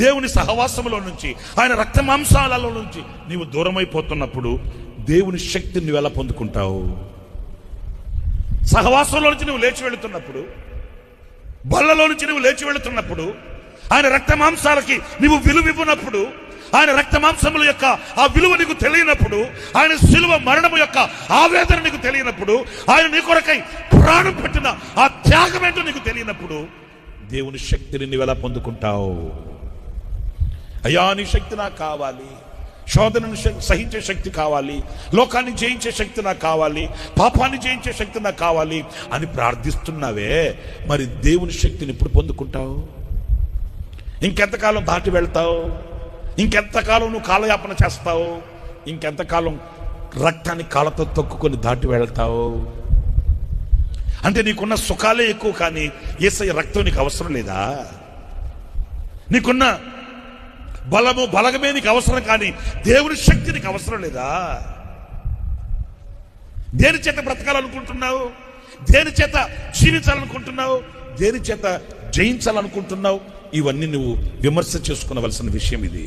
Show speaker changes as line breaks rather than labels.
దేవుని సహవాసములో నుంచి, ఆయన రక్త మాంసాలలో నుంచి నీవు దూరమైపోతున్నప్పుడు దేవుని శక్తిని నువ్వు ఎలా పొందుకుంటావు? సహవాసంలో నుంచి నువ్వు లేచి వెళుతున్నప్పుడు, బల్లలో నుంచి నువ్వు లేచి వెళుతున్నప్పుడు, ఆయన రక్త మాంసాలకి నువ్వు విలువివ్వనప్పుడు, ఆయన రక్త మాంసముల యొక్క ఆ విలువ నీకు తెలియనప్పుడు, ఆయన శిలువ మరణము యొక్క ఆవేదన నీకు తెలియనప్పుడు, ఆయన నీ కొరకై ప్రాణం పెట్టిన ఆ త్యాగమేంటో నీకు తెలియనప్పుడు దేవుని శక్తిని నువ్వు ఎలా పొందుకుంటావు? అయ్యా, నీ శక్తి నాకు కావాలి, శోధనను సహించే శక్తి కావాలి, లోకాన్ని జయించే శక్తి నాకు కావాలి, పాపాన్ని జయించే శక్తి నాకు కావాలి అని ప్రార్థిస్తున్నావే, మరి దేవుని శక్తిని ఎప్పుడు పొందుకుంటావు? ఇంకెంతకాలం దాటి వెళ్తావు? ఇంకెంతకాలం నువ్వు కాలయాపన చేస్తావు? ఇంకెంతకాలం రక్తాన్ని కాళ్ళతో తొక్కుకొని దాటి వెళ్తావు? అంటే నీకున్న సుఖాలే ఎక్కువ, కానీ యేసయ్య రక్తం నీకు అవసరం లేదా? నీకున్న బలగమే నీకు అవసరం, కానీ దేవుని శక్తి నీకు అవసరం లేదా? దేని చేత బ్రతకాలనుకుంటున్నావు? దేని చేత జీవించాలనుకుంటున్నావు? దేని చేత జయించాలనుకుంటున్నావు? ఇవన్నీ నువ్వు విమర్శ చేసుకునవలసిన విషయం ఇది.